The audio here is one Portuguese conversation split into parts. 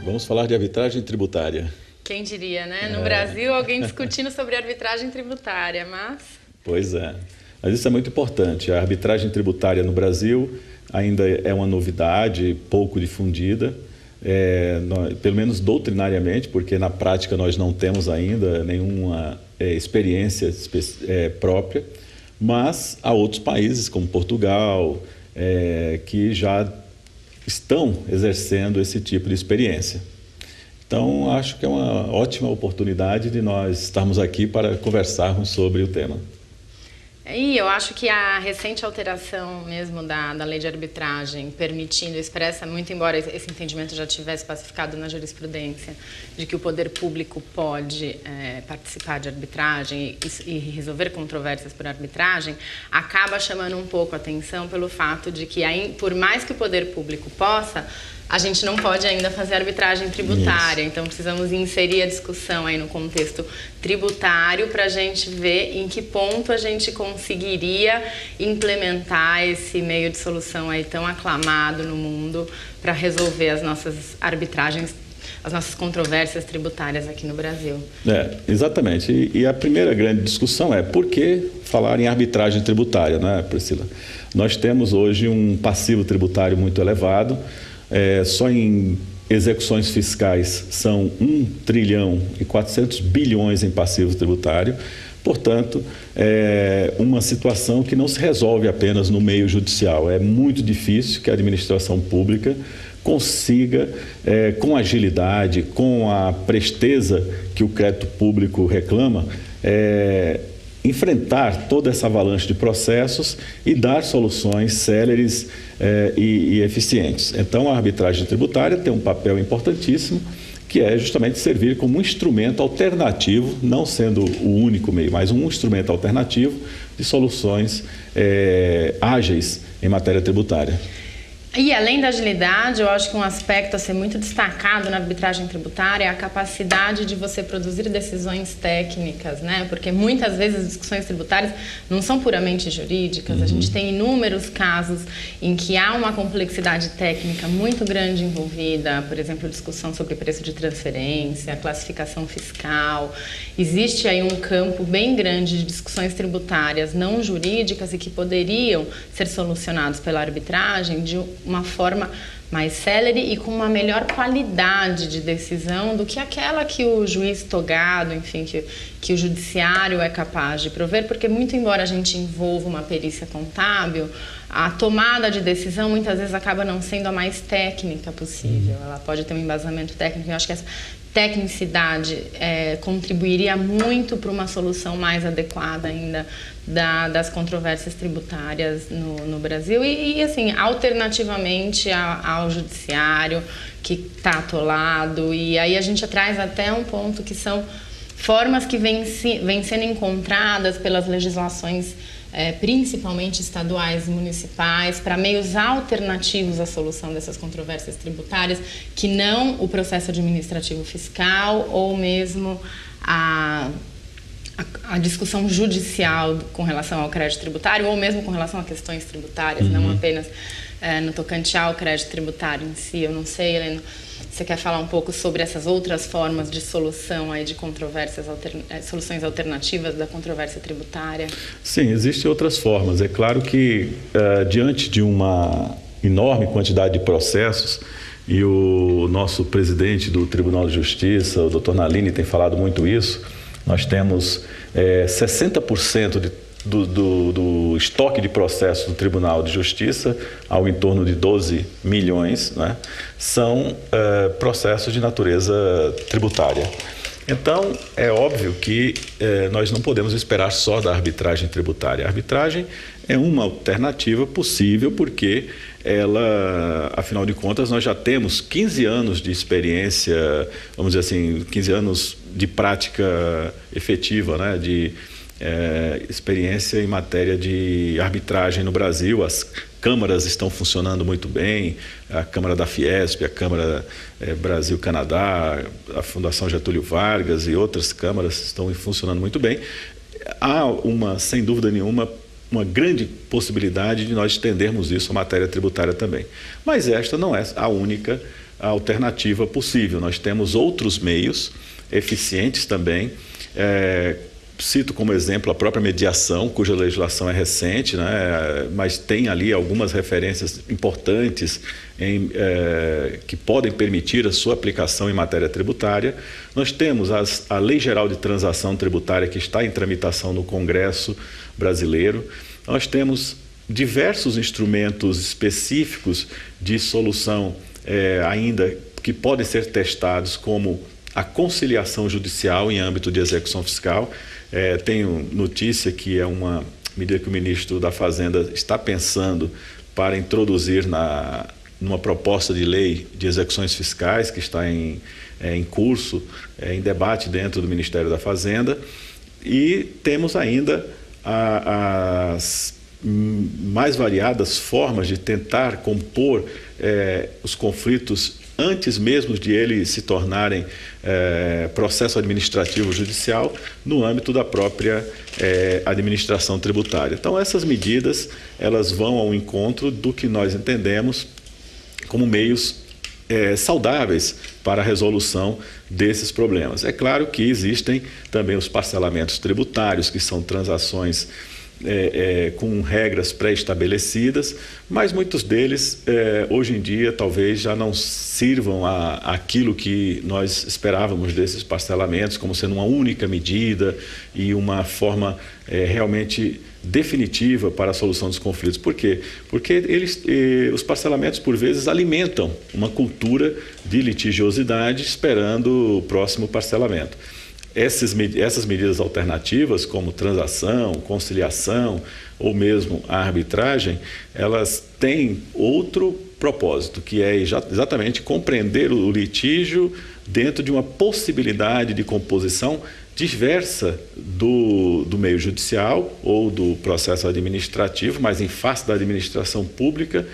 Vamos falar de arbitragem tributária. Quem diria, né? No Brasil, alguém discutindo sobre arbitragem tributária, mas... Pois é. Mas isso é muito importante. A arbitragem tributária no Brasil ainda é uma novidade, pouco difundida, pelo menos doutrinariamente, porque na prática nós não temos ainda nenhuma experiência própria, mas há outros países, como Portugal, que já estão exercendo esse tipo de experiência. Então, acho que é uma ótima oportunidade de nós estarmos aqui para conversarmos sobre o tema. E eu acho que a recente alteração mesmo da lei de arbitragem, permitindo, expressa muito, embora esse entendimento já tivesse pacificado na jurisprudência, de que o poder público pode participar de arbitragem e resolver controvérsias por arbitragem, acaba chamando um pouco a atenção pelo fato de que, por mais que o poder público possa, a gente não pode ainda fazer arbitragem tributária. Isso. Então, precisamos inserir a discussão aí no contexto tributário para a gente ver em que ponto a gente conseguiria implementar esse meio de solução aí tão aclamado no mundo para resolver as nossas arbitragens, as nossas controvérsias tributárias aqui no Brasil. Exatamente. E a primeira grande discussão é por que falar em arbitragem tributária, né, Priscila? Nós temos hoje um passivo tributário muito elevado. Só em execuções fiscais são 1 trilhão e 400 bilhões em passivo tributário. Portanto, é uma situação que não se resolve apenas no meio judicial. É muito difícil que a administração pública consiga, com agilidade, com a presteza que o crédito público reclama, enfrentar toda essa avalanche de processos e dar soluções céleres e eficientes. Então, a arbitragem tributária tem um papel importantíssimo, que é justamente servir como um instrumento alternativo, não sendo o único meio, mas um instrumento alternativo de soluções ágeis em matéria tributária. E além da agilidade, eu acho que um aspecto a ser muito destacado na arbitragem tributária é a capacidade de você produzir decisões técnicas, né? Porque muitas vezes as discussões tributárias não são puramente jurídicas. A gente tem inúmeros casos em que há uma complexidade técnica muito grande envolvida, por exemplo, discussão sobre preço de transferência, classificação fiscal. Existe aí um campo bem grande de discussões tributárias não jurídicas e que poderiam ser solucionados pela arbitragem de uma forma mais célere e com uma melhor qualidade de decisão do que aquela que o juiz togado, enfim, que o judiciário é capaz de prover, porque muito embora a gente envolva uma perícia contábil, a tomada de decisão muitas vezes acaba não sendo a mais técnica possível. Ela pode ter um embasamento técnico. Eu acho que essa tecnicidade contribuiria muito para uma solução mais adequada ainda das controvérsias tributárias no Brasil e assim, alternativamente ao judiciário que está atolado. E aí a gente traz até um ponto que são formas que vêm sendo encontradas pelas legislações principalmente estaduais e municipais, para meios alternativos à solução dessas controvérsias tributárias, que não o processo administrativo fiscal ou mesmo a discussão judicial com relação ao crédito tributário ou mesmo com relação a questões tributárias, não apenas no tocante ao crédito tributário em si. Eu não sei, Helena, você quer falar um pouco sobre essas outras formas de solução aí de controvérsias, soluções alternativas da controvérsia tributária? Sim, existem outras formas. É claro que diante de uma enorme quantidade de processos, e o nosso presidente do Tribunal de Justiça, o Dr. Nalini, tem falado muito isso, nós temos 60% do estoque de processos do Tribunal de Justiça, ao em torno de 12 milhões, né, são processos de natureza tributária. Então, é óbvio que nós não podemos esperar só da arbitragem tributária. A arbitragem é uma alternativa possível porque ela, afinal de contas, nós já temos 15 anos de experiência, vamos dizer assim, 15 anos de prática efetiva, né, de experiência em matéria de arbitragem no Brasil. As câmaras estão funcionando muito bem, a Câmara da Fiesp, a Câmara Brasil-Canadá, a Fundação Getúlio Vargas e outras câmaras estão funcionando muito bem. Há sem dúvida nenhuma, uma grande possibilidade de nós estendermos isso à matéria tributária também. Mas esta não é a única alternativa possível. Nós temos outros meios eficientes também. Cito como exemplo a própria mediação, cuja legislação é recente, né, mas tem ali algumas referências importantes que podem permitir a sua aplicação em matéria tributária. Nós temos a Lei Geral de Transação Tributária, que está em tramitação no Congresso brasileiro. Nós temos diversos instrumentos específicos de solução ainda que podem ser testados, como a conciliação judicial em âmbito de execução fiscal. Tenho notícia que é uma medida que o ministro da Fazenda está pensando para introduzir numa proposta de lei de execuções fiscais que está em curso, em debate dentro do Ministério da Fazenda. E temos ainda as mais variadas formas de tentar compor os conflitos antes mesmo de eles se tornarem processo administrativo judicial no âmbito da própria administração tributária. Então, essas medidas elas vão ao encontro do que nós entendemos como meios saudáveis para a resolução desses problemas. É claro que existem também os parcelamentos tributários, que são transações com regras pré-estabelecidas, mas muitos deles hoje em dia talvez já não sirvam àquilo que nós esperávamos desses parcelamentos, como sendo uma única medida e uma forma realmente definitiva para a solução dos conflitos. Por quê? Porque os parcelamentos, por vezes, alimentam uma cultura de litigiosidade esperando o próximo parcelamento. Essas medidas alternativas, como transação, conciliação ou mesmo a arbitragem, elas têm outro propósito, que é exatamente compreender o litígio dentro de uma possibilidade de composição diversa do meio judicial ou do processo administrativo, mas em face da administração pública,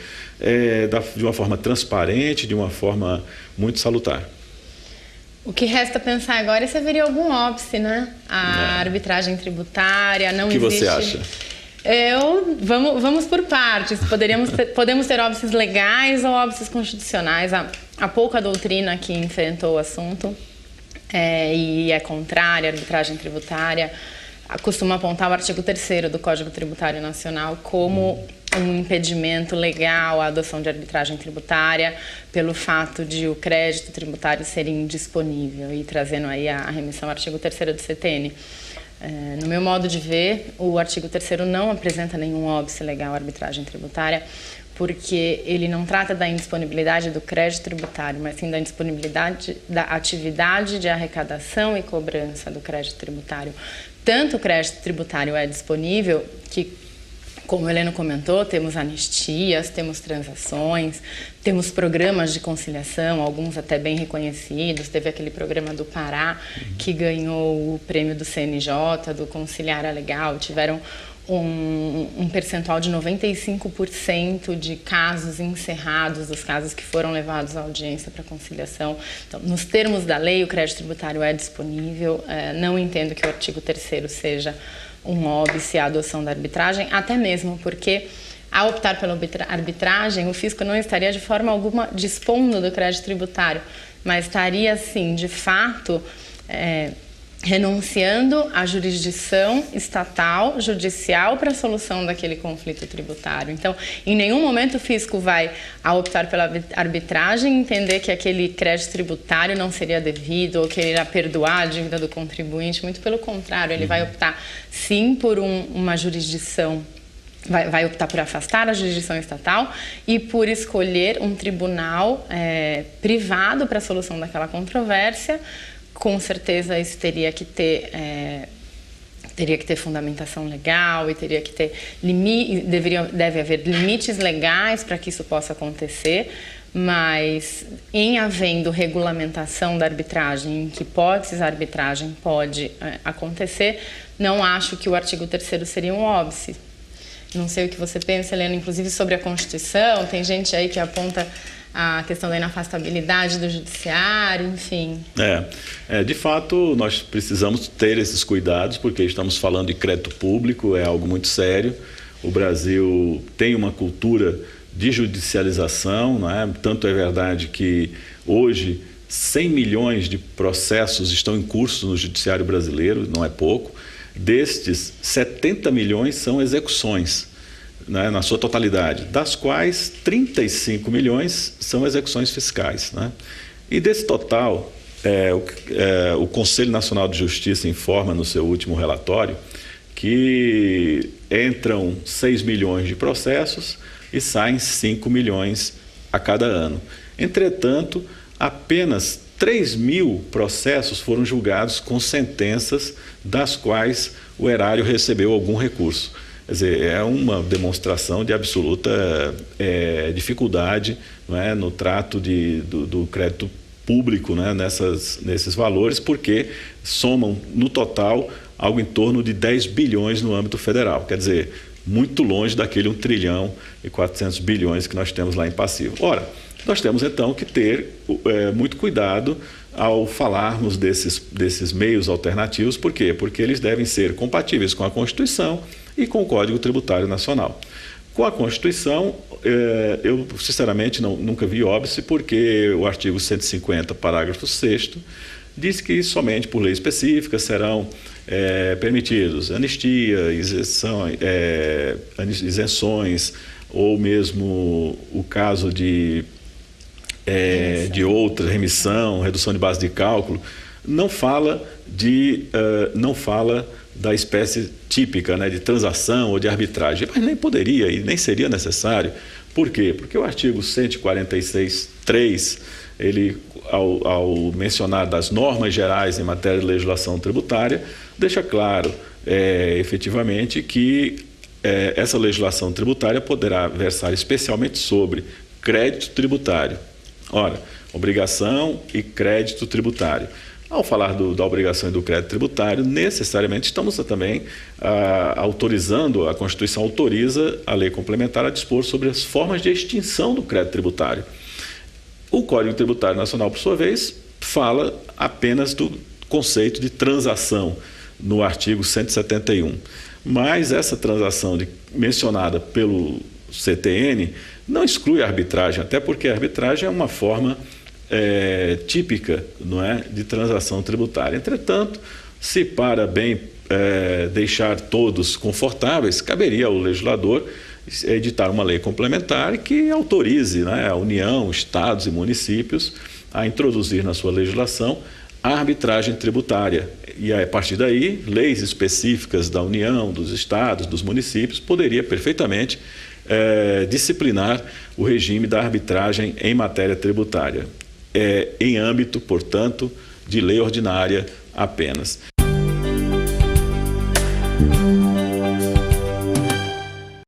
de uma forma transparente, de uma forma muito salutar. O que resta pensar agora é se haveria algum óbice, né? A arbitragem tributária não existe. O que você acha? Vamos por partes. Podemos ter óbices legais ou óbices constitucionais. Há pouca doutrina que enfrentou o assunto e é contrária à arbitragem tributária. Costuma apontar o artigo 3º do Código Tributário Nacional como um impedimento legal à adoção de arbitragem tributária pelo fato de o crédito tributário ser indisponível, e trazendo aí a remissão ao artigo 3º do CTN. No meu modo de ver, o artigo 3º não apresenta nenhum óbice legal à arbitragem tributária, porque ele não trata da indisponibilidade do crédito tributário, mas sim da indisponibilidade da atividade de arrecadação e cobrança do crédito tributário. Tanto o crédito tributário é disponível que, como o Heleno comentou, temos anistias, temos transações, temos programas de conciliação, alguns até bem reconhecidos. Teve aquele programa do Pará que ganhou o prêmio do CNJ, do Conciliar Legal. Tiveram um percentual de 95% de casos encerrados, dos casos que foram levados à audiência para conciliação. Então, nos termos da lei, o crédito tributário é disponível. Não entendo que o artigo 3º seja um óbice à adoção da arbitragem, até mesmo porque, ao optar pela arbitragem, o fisco não estaria de forma alguma dispondo do crédito tributário, mas estaria, sim, de fato, renunciando à jurisdição estatal, judicial, para a solução daquele conflito tributário. Então, em nenhum momento o fisco vai, ao optar pela arbitragem, entender que aquele crédito tributário não seria devido ou que ele irá perdoar a dívida do contribuinte. Muito pelo contrário, ele vai optar, sim, por uma jurisdição, vai optar por afastar a jurisdição estatal e por escolher um tribunal privado para a solução daquela controvérsia. Com certeza isso teria que ter fundamentação legal e teria que ter deve haver limites legais para que isso possa acontecer, mas em havendo regulamentação da arbitragem, em que hipóteses a arbitragem pode acontecer, não acho que o artigo 3º seria um óbice. Não sei o que você pensa, Helena, inclusive sobre a Constituição. Tem gente aí que aponta a questão da inafastabilidade do judiciário, enfim. De fato, nós precisamos ter esses cuidados, porque estamos falando de crédito público, é algo muito sério. o Brasil tem uma cultura de judicialização, não é? Tanto é verdade que hoje 100 milhões de processos estão em curso no judiciário brasileiro, não é pouco. Destes, 70 milhões são execuções, né, na sua totalidade, das quais 35 milhões são execuções fiscais, né? E desse total, o Conselho Nacional de Justiça informa no seu último relatório que entram 6 milhões de processos e saem 5 milhões a cada ano. Entretanto, apenas 3 mil processos foram julgados com sentenças das quais o erário recebeu algum recurso. Quer dizer, é uma demonstração de absoluta dificuldade, não é, no trato do crédito público, né, nesses valores, porque somam no total algo em torno de 10 bilhões no âmbito federal. Quer dizer, muito longe daquele 1 trilhão e 400 bilhões que nós temos lá em passivo. Ora, nós temos então que ter muito cuidado ao falarmos desses meios alternativos. Por quê? Porque eles devem ser compatíveis com a Constituição e com o Código Tributário Nacional. Com a Constituição, eu sinceramente nunca vi óbice, porque o artigo 150, parágrafo 6º, diz que somente por lei específica serão permitidos anistia, isenções, ou mesmo o caso de outra remissão, redução de base de cálculo. Não fala da espécie típica, né, de transação ou de arbitragem, mas nem poderia e nem seria necessário. Por quê? Porque o artigo 146.3, ele, ao mencionar das normas gerais em matéria de legislação tributária, deixa claro efetivamente que essa legislação tributária poderá versar especialmente sobre crédito tributário. Ora, obrigação e crédito tributário. Ao falar da obrigação e do crédito tributário, necessariamente estamos também autorizando, a Constituição autoriza a lei complementar a dispor sobre as formas de extinção do crédito tributário. O Código Tributário Nacional, por sua vez, fala apenas do conceito de transação no artigo 171. Mas essa transação mencionada pelo CTN não exclui a arbitragem, até porque a arbitragem é uma forma típica, não é, de transação tributária. Entretanto, se para bem deixar todos confortáveis, caberia ao legislador editar uma lei complementar que autorize, né, a União, estados e municípios a introduzir na sua legislação a arbitragem tributária. E a partir daí, leis específicas da União, dos estados, dos municípios, poderia perfeitamente disciplinar o regime da arbitragem em matéria tributária, em âmbito, portanto, de lei ordinária apenas.